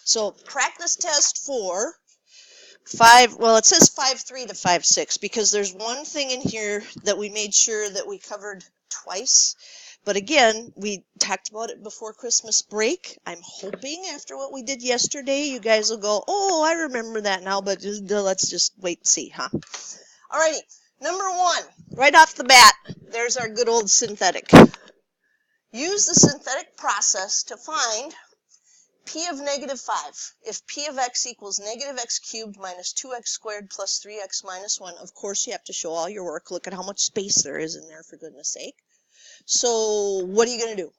So practice test 4, 5, well, it says 5.3 to 5.6 because there's one thing in here that we made sure that we covered twice. But again, we talked about it before Christmas break. I'm hoping after what we did yesterday, you guys will go, oh, I remember that now, but let's just wait and see, huh? Alrighty, number 1, right off the bat, there's our good old synthetic. Use the synthetic process to find p of negative 5. If p of x equals negative x cubed minus 2x squared plus 3x minus 1, of course you have to show all your work. Look at how much space there is in there, for goodness sake. So what are you going to do?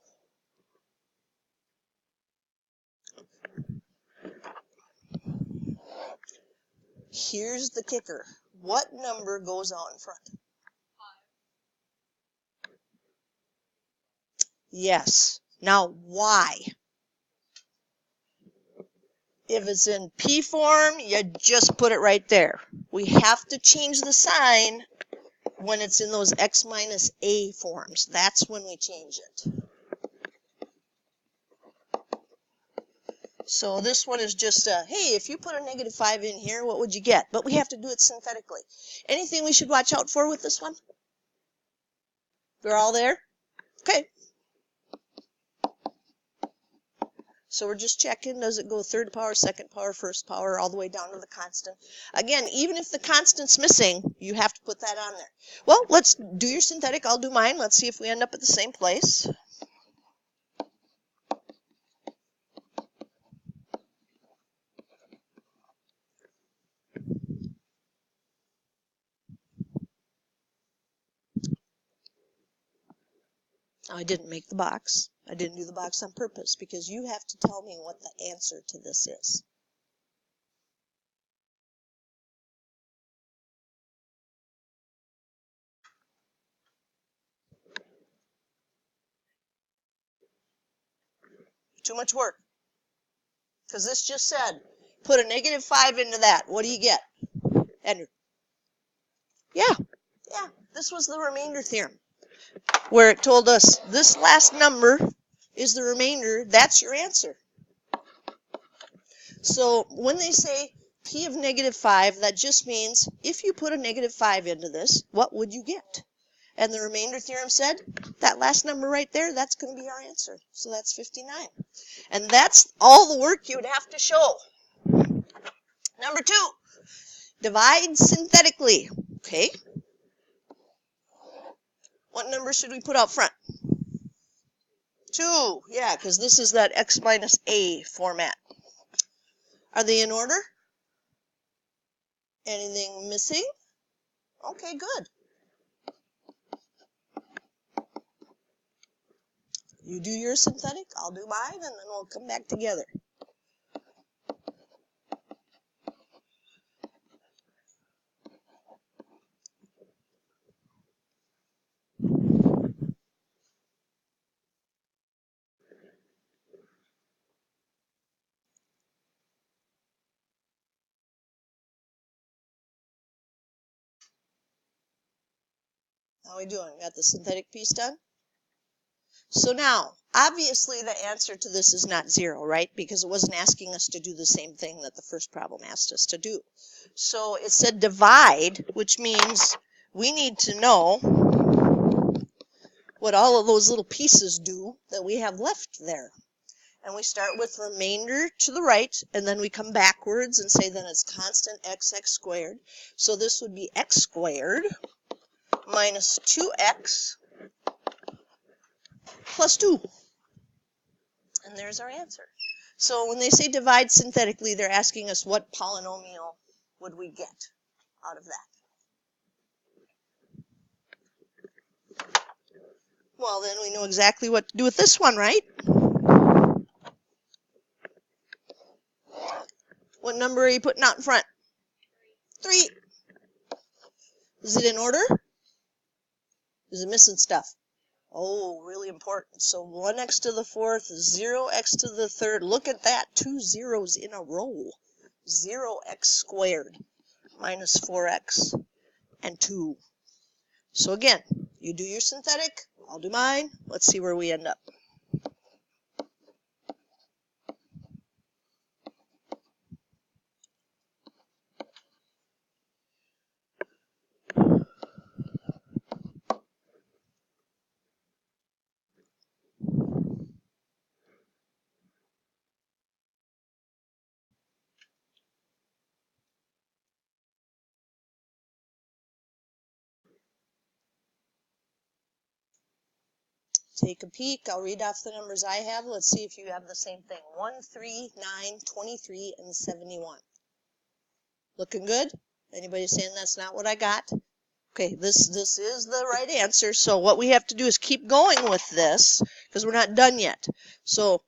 Here's the kicker. What number goes on front? 5. Yes. Now, why? If it's in P form, you just put it right there. We have to change the sign when it's in those x minus a forms. That's when we change it. So this one is just hey, if you put a negative 5 in here, what would you get? But we have to do it synthetically. Anything we should watch out for with this one? We're all there? Okay. So we're just checking, does it go third power, second power, first power, all the way down to the constant? Again, even if the constant's missing, you have to put that on there. Well, let's do your synthetic, I'll do mine. Let's see if we end up at the same place. I didn't make the box. I didn't do the box on purpose because you have to tell me what the answer to this is. Too much work. Because this just said, put a negative 5 into that. What do you get? Andrew? Yeah. This was the remainder theorem, where it told us this last number is the remainder. That's your answer. So when they say p of negative 5, that just means if you put a negative 5 into this, what would you get? And the remainder theorem said that last number right there, that's going to be our answer. So that's 59. And that's all the work you would have to show. Number 2, divide synthetically. Okay. What number should we put out front? 2. Yeah, because this is that x minus a format. Are they in order? Anything missing? Okay, good. You do your synthetic, I'll do mine, and then we'll come back together. How are we doing? Got the synthetic piece done? So now, obviously the answer to this is not 0, right? Because it wasn't asking us to do the same thing that the first problem asked us to do. So it said divide, which means we need to know what all of those little pieces do that we have left there. And we start with remainder to the right, and then we come backwards and say then it's constant xx squared. So this would be x squared minus 2x plus 2. And there's our answer. So when they say divide synthetically, they're asking us what polynomial would we get out of that. Well, then we know exactly what to do with this one, right? What number are you putting out in front? 3. Is it in order? Is it missing stuff? Oh, really important. So 1x to the 4th, 0x to the 3rd. Look at that, 2 zeros in a row. 0x squared minus 4x and 2. So again, you do your synthetic, I'll do mine. Let's see where we end up. Take a peek. I'll read off the numbers I have. Let's see if you have the same thing. 1, 3, 9, 23, and 71. Looking good? Anybody saying that's not what I got? Okay, this is the right answer. So what we have to do is keep going with this because we're not done yet. So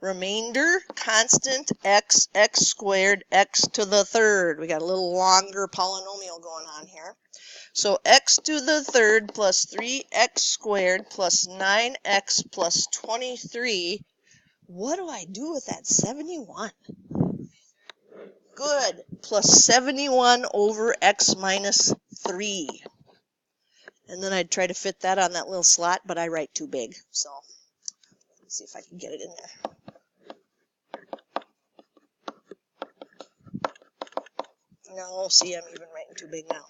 remainder constant x squared x to the third. We got a little longer polynomial going on here. So x to the third plus 3x squared plus 9x plus 23. What do I do with that 71? Good. Plus 71 over x minus 3. And then I'd try to fit that on that little slot, but I write too big. So let's see if I can get it in there. No, see, I'm even writing too big now.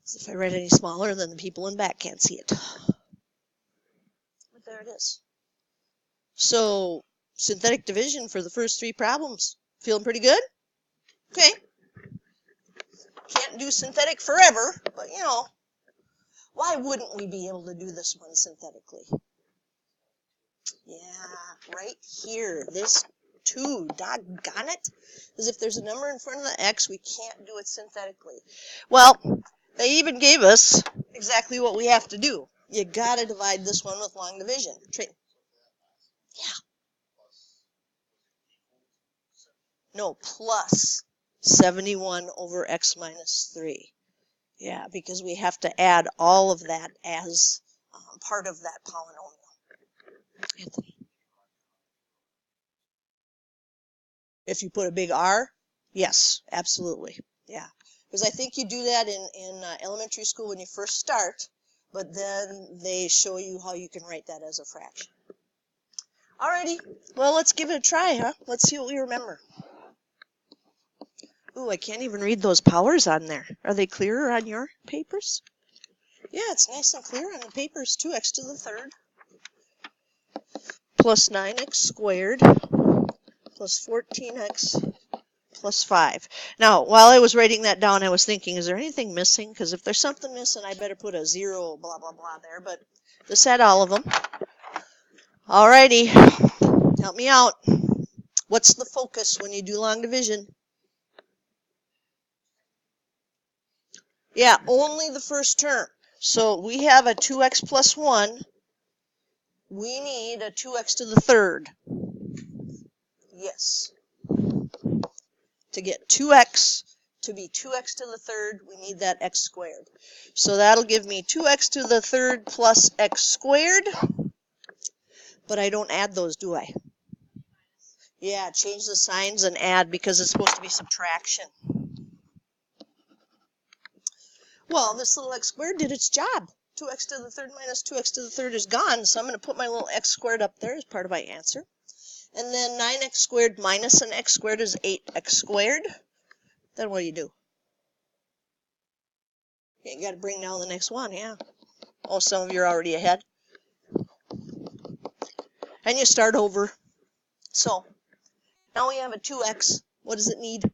So if I write any smaller, then the people in back can't see it. But there it is. So synthetic division for the first 3 problems. Feeling pretty good? Okay. Can't do synthetic forever, but you know, why wouldn't we be able to do this one synthetically? Yeah, right here. This too, doggone it. Because if there's a number in front of the x, we can't do it synthetically. Well, they even gave us exactly what we have to do. You gotta divide this one with long division. Yeah. No, plus 71 over x minus 3. Yeah, because we have to add all of that as part of that polynomial. Anthony. If you put a big R, yes, absolutely. Yeah, because I think you do that in elementary school when you first start, but then they show you how you can write that as a fraction. Alrighty, well, let's give it a try, huh? Let's see what we remember. Ooh, I can't even read those powers on there. Are they clearer on your papers? Yeah, it's nice and clear on the papers. 2x to the third plus 9x squared plus 14x plus 5. Now, while I was writing that down, I was thinking, is there anything missing? Because if there's something missing, I better put a 0, blah, blah, blah there. But this had all of them. Alrighty, help me out. What's the focus when you do long division? Yeah, only the first term. So we have a 2x plus 1. We need a 2x to the third. Yes. To get 2x to be 2x to the third, we need that x squared. So that'll give me 2x to the third plus x squared. But I don't add those, do I? Yeah, change the signs and add because it's supposed to be subtraction. Well, this little x squared did its job. 2x to the third minus 2x to the third is gone, so I'm going to put my little x squared up there as part of my answer. And then 9x squared minus an x squared is 8x squared. Then what do? You got to bring down the next one, yeah. Oh, some of you are already ahead. And you start over. So, now we have a 2x. What does it need? It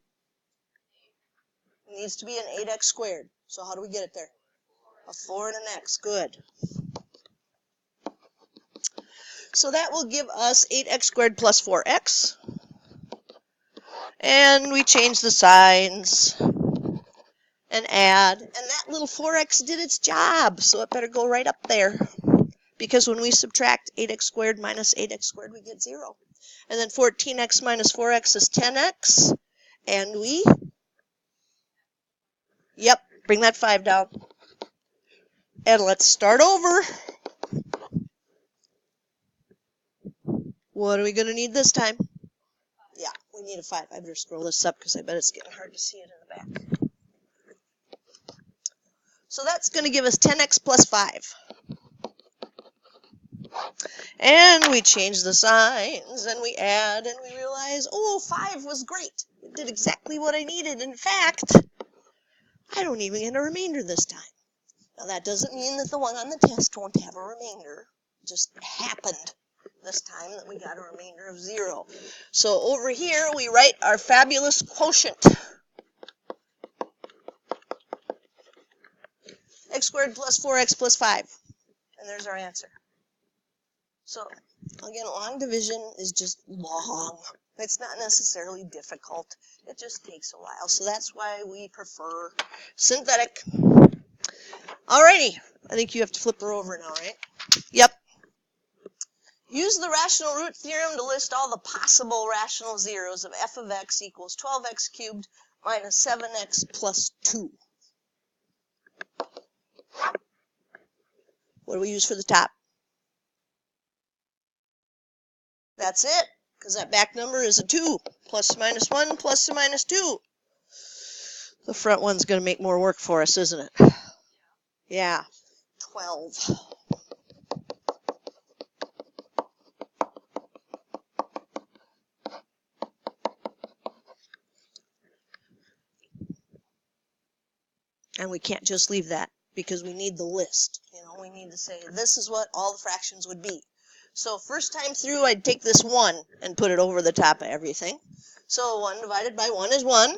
needs to be an 8x squared. So how do we get it there? A 4 and an x. Good. So that will give us 8x squared plus 4x. And we change the signs and add. And that little 4x did its job, so it better go right up there. Because when we subtract 8x squared minus 8x squared, we get 0. And then 14x minus 4x is 10x. And we, yep, bring that 5 down. And let's start over. What are we going to need this time? Yeah, we need a 5. I better scroll this up because I bet it's getting hard to see it in the back. So that's going to give us 10x plus 5. And we change the signs, and we add, and we realize, oh, 5 was great. It did exactly what I needed. In fact, I don't even get a remainder this time. Now, that doesn't mean that the one on the test won't have a remainder. It just happened this time that we got a remainder of 0. So over here, we write our fabulous quotient. X squared plus 4x plus 5. And there's our answer. So, again, long division is just long. It's not necessarily difficult. It just takes a while. So that's why we prefer synthetic. Alrighty. I think you have to flip her over now, right? Yep. Use the rational root theorem to list all the possible rational zeros of f of x equals 12x cubed minus 7x plus 2. What do we use for the top? That's it, because that back number is a 2. Plus or minus 1, plus or minus 2. The front one's going to make more work for us, isn't it? Yeah, 12. And we can't just leave that, because we need the list. We need to say, this is what all the fractions would be. So first time through, I'd take this 1 and put it over the top of everything. So 1 divided by 1 is 1.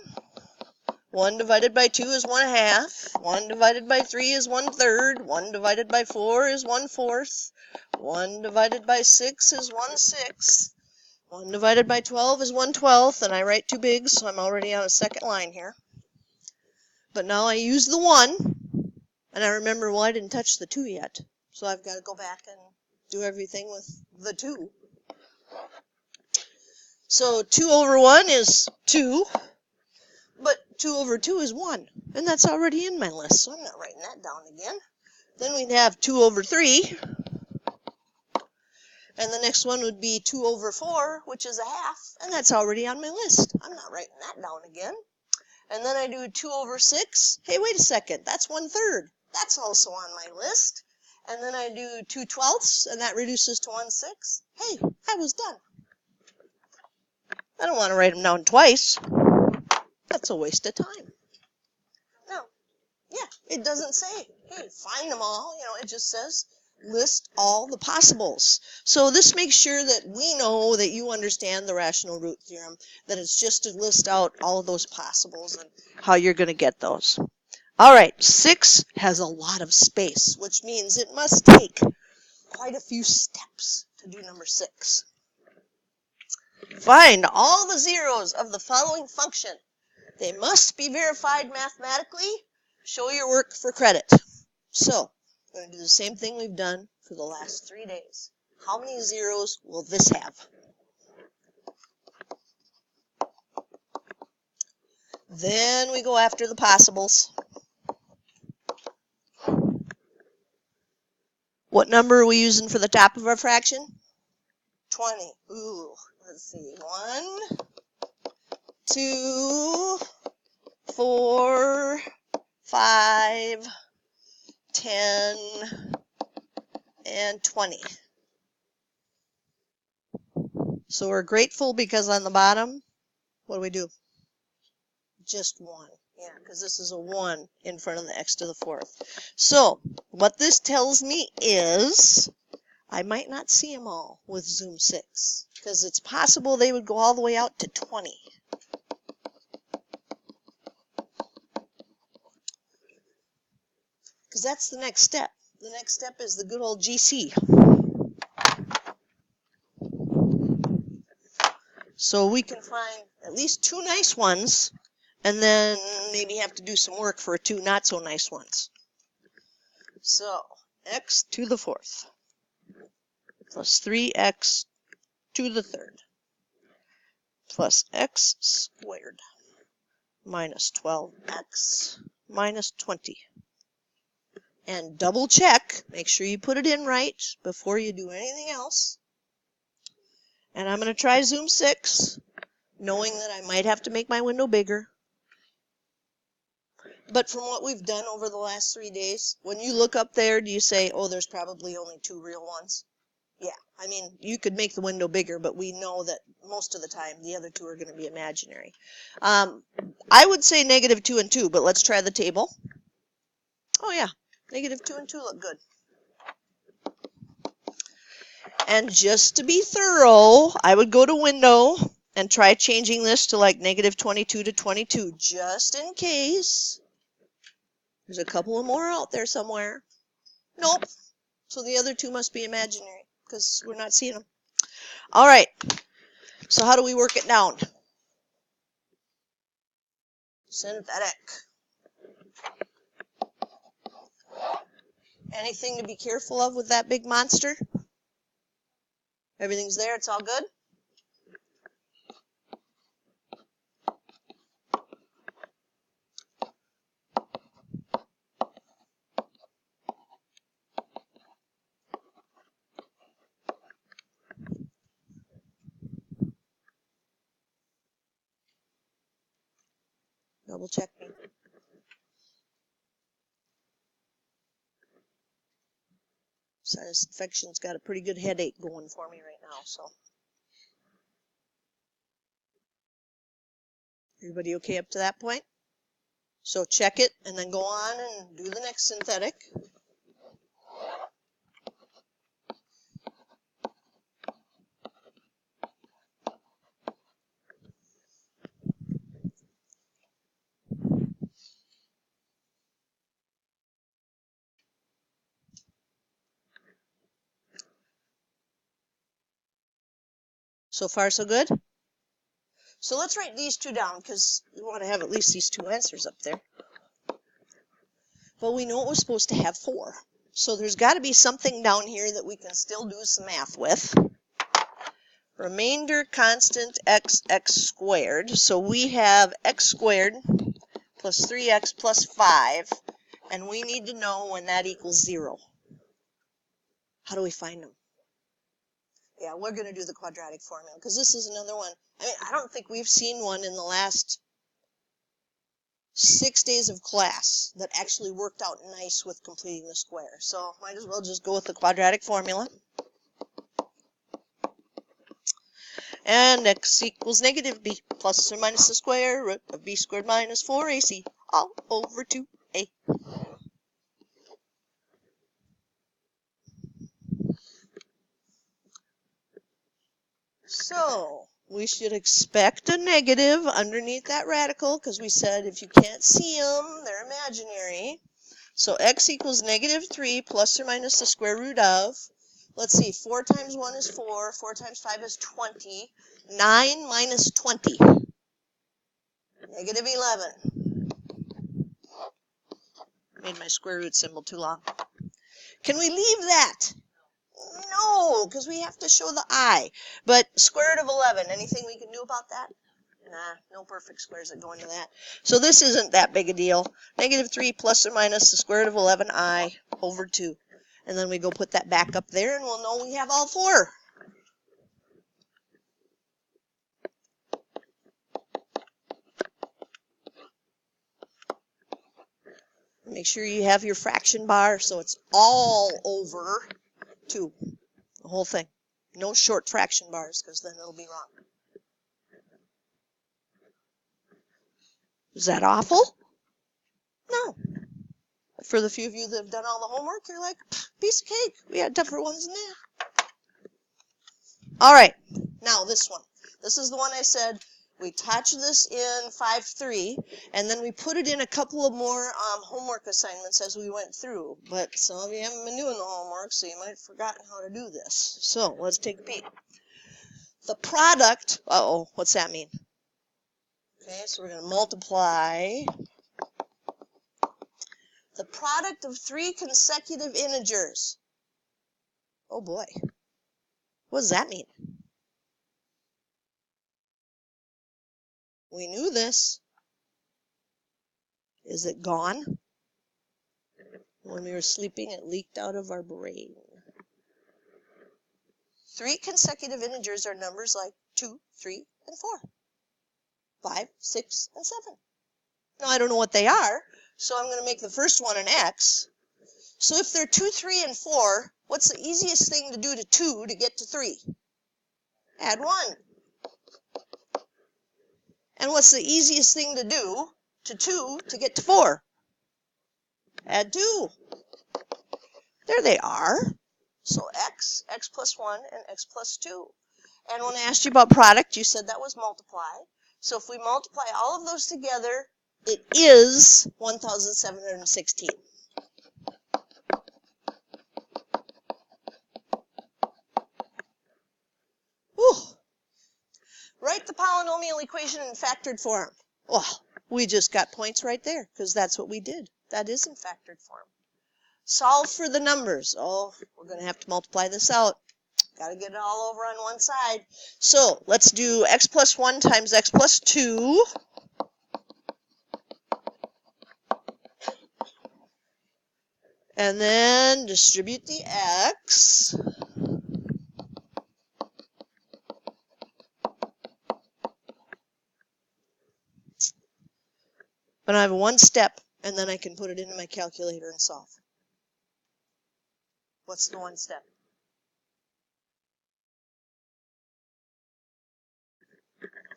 1 divided by 2 is 1/2. 1 divided by 3 is 1/3. 1 divided by 4 is 1/4. 1 divided by 6 is 1/6. 1 divided by 12 is 1/12. And I write too big, so I'm already on a second line here. But now I use the 1, and I remember, well, I didn't touch the 2 yet. So I've got to go back and do everything with the 2. So 2 over 1 is 2, but 2 over 2 is 1, and that's already in my list, so I'm not writing that down again. Then we'd have 2 over 3, and the next one would be 2 over 4, which is 1/2, and that's already on my list. I'm not writing that down again. And then I do 2 over 6. Hey, wait a second, that's 1/3. That's also on my list. And then I do 2/12, and that reduces to 1/6. Hey, I was done. I don't want to write them down twice. That's a waste of time. No. Yeah, it doesn't say, hey, find them all. It just says list all the possibles. So this makes sure that we know that you understand the rational root theorem, that it's just to list out all of those possibles and how you're going to get those. All right, 6 has a lot of space, which means it must take quite a few steps to do number 6. Find all the zeros of the following function. They must be verified mathematically. Show your work for credit. So, we're going to do the same thing we've done for the last 3 days. How many zeros will this have? Then we go after the possibles. What number are we using for the top of our fraction? 20. Ooh, let's see. 1, 2, 4, 5, 10, and 20. So we're grateful because on the bottom, what do? Just 1. Yeah, because this is a 1 in front of the x to the 4th. So what this tells me is I might not see them all with zoom 6, because it's possible they would go all the way out to 20. Because that's the next step. The next step is the good old GC. So we can find at least 2 nice ones, and then maybe have to do some work for 2 not so nice ones. So x to the 4th plus 3x to the 3rd plus x squared minus 12x minus 20. And double check, make sure you put it in right before you do anything else. And I'm going to try zoom 6, knowing that I might have to make my window bigger. But from what we've done over the last 3 days, when you look up there, do you say, oh, there's probably only 2 real ones? Yeah, I mean, you could make the window bigger, but we know that most of the time the other 2 are going to be imaginary. I would say negative 2 and 2, but let's try the table. Oh, yeah, negative 2 and 2 look good. And just to be thorough, I would go to window and try changing this to like negative 22 to 22, just in case. There's a couple of more out there somewhere. Nope. So the other two must be imaginary because we're not seeing them. All right. So how do we work it down? Synthetic. Anything to be careful of with that big monster? Everything's there. It's all good? Double check me. Sinus infection's got a pretty good headache going for me right now, so. Everybody okay up to that point? So check it and then go on and do the next synthetic. So far, so good? So let's write these two down because we want to have at least these two answers up there. But we know it was supposed to have 4. So there's got to be something down here that we can still do some math with. Remainder constant x squared. So we have x squared plus 3x plus 5. And we need to know when that equals 0. How do we find them? Yeah, we're going to do the quadratic formula because this is another one. I mean, I don't think we've seen one in the last 6 days of class that actually worked out nice with completing the square. So might as well just go with the quadratic formula. And x equals negative b plus or minus the square root of b squared minus 4ac all over 2a. So we should expect a negative underneath that radical because we said if you can't see them, they're imaginary. So x equals negative 3 plus or minus the square root of, let's see, 4 times 1 is 4, 4 times 5 is 20, 9 minus 20, negative 11. Made my square root symbol too long. Can we leave that? No, because we have to show the I. But square root of 11, anything we can do about that? Nah, no perfect squares that go into that. So this isn't that big a deal. Negative 3 plus or minus the square root of 11i over 2. And then we go put that back up there and we'll know we have all 4. Make sure you have your fraction bar so it's all over 2. The whole thing. No short fraction bars because then it'll be wrong. Is that awful? No. For the few of you that have done all the homework, you're like, piece of cake. We had tougher ones than that. All right. Now this one. This is the one I said we touched this in 5.3, and then we put it in a couple of more homework assignments as we went through. But some of you haven't been doing the homework, so you might have forgotten how to do this. So let's take a peek. The product, what's that mean? Okay, so we're going to multiply the product of 3 consecutive integers. Oh boy. What does that mean? We knew this. Is it gone? When we were sleeping, it leaked out of our brain. 3 consecutive integers are numbers like 2, 3, and 4. 5, 6, and 7. Now, I don't know what they are, so I'm going to make the first one an x. So if they're 2, 3, and 4, what's the easiest thing to do to 2 to get to 3? Add 1. And what's the easiest thing to do to 2 to get to 4? Add 2. There they are. So x plus 1, and x plus 2. And when I asked you about product, you said that was multiply. So if we multiply all of those together, It is 1,716. Whew. Write the polynomial equation in factored form. Well, we just got points right there because that's what we did. That is in factored form. Solve for the numbers. Oh, we're going to have to multiply this out. Got to get it all over on one side. So let's do x plus 1 times x plus 2. And then distribute the x. But I have one step, and then I can put it into my calculator and solve. What's the one step?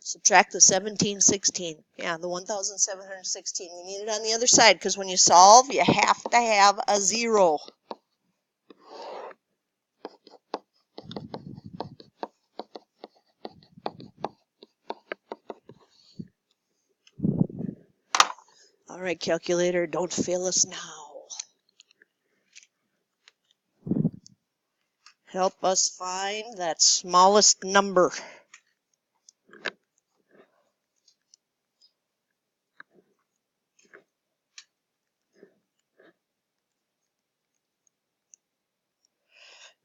Subtract the 1716. Yeah, the 1,716. We need it on the other side, because when you solve, you have to have a 0. All right, calculator, don't fail us now. Help us find that smallest number.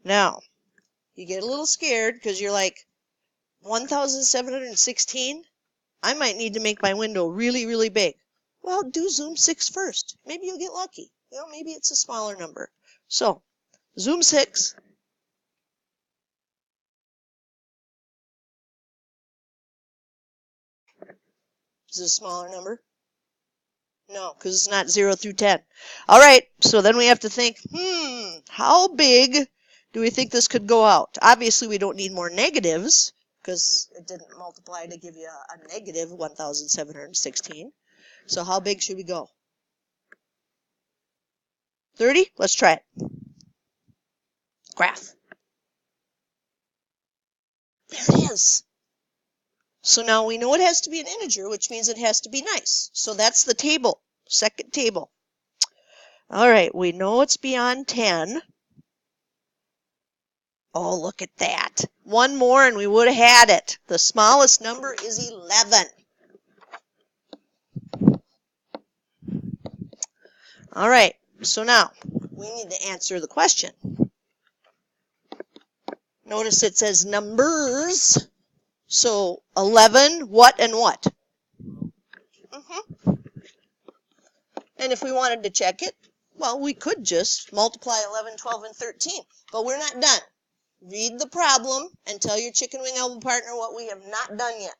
Now, you get a little scared because you're like, 1,716? I might need to make my window really, really big. Well, do zoom 6 first. Maybe you'll get lucky. You know, maybe it's a smaller number. So, zoom 6. Is it a smaller number? No, because it's not 0 through 10. All right, so then we have to think, how big do we think this could go out? Obviously, we don't need more negatives, because it didn't multiply to give you a negative 1,716. So how big should we go? 30? Let's try it. Graph. There it is. So now we know it has to be an integer, which means it has to be nice. So that's the table, second table. All right, we know it's beyond 10. Oh, look at that. One more and we would have had it. The smallest number is 11. All right, so now we need to answer the question. Notice it says numbers. So 11, what and what? And if we wanted to check it, well, we could just multiply 11, 12, and 13. But we're not done. Read the problem and tell your chicken wing elbow partner what we have not done yet.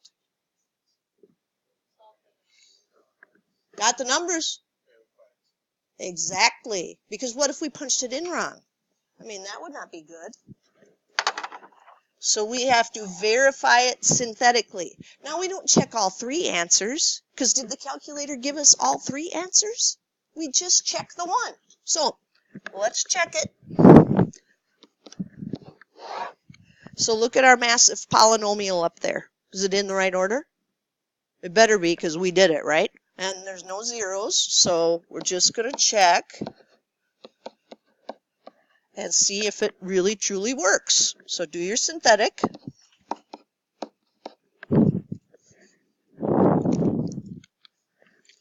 Got the numbers? Exactly. Because what if we punched it in wrong? I mean, that would not be good. So we have to verify it synthetically. Now, we don't check all 3 answers, because did the calculator give us all 3 answers? We just check the one. So let's check it. So look at our massive polynomial up there. Is it in the right order? It better be, because we did it, right? And there's no zeros, so we're just going to check and see if it really truly works. So do your synthetic.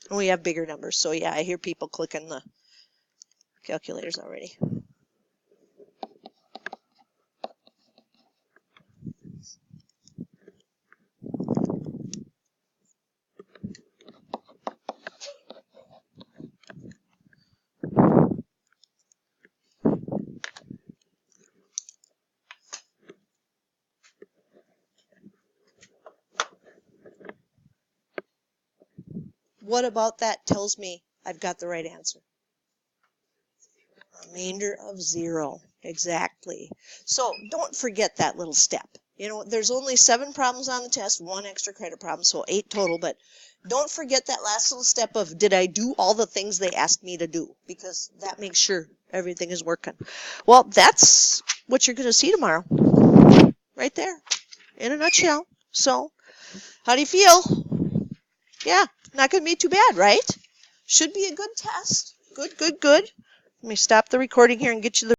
And we have bigger numbers, so yeah, I hear people clicking the calculators already. What about that tells me I've got the right answer? Remainder of 0. Exactly. So don't forget that little step. You know, there's only 7 problems on the test, 1 extra credit problem, so 8 total, but don't forget that last little step of, did I do all the things they asked me to do? Because that makes sure everything is working. Well, that's what you're going to see tomorrow. Right there. In a nutshell. So, how do you feel? Yeah, not going to be too bad, right? Should be a good test. Good, good, good. Let me stop the recording here and get you the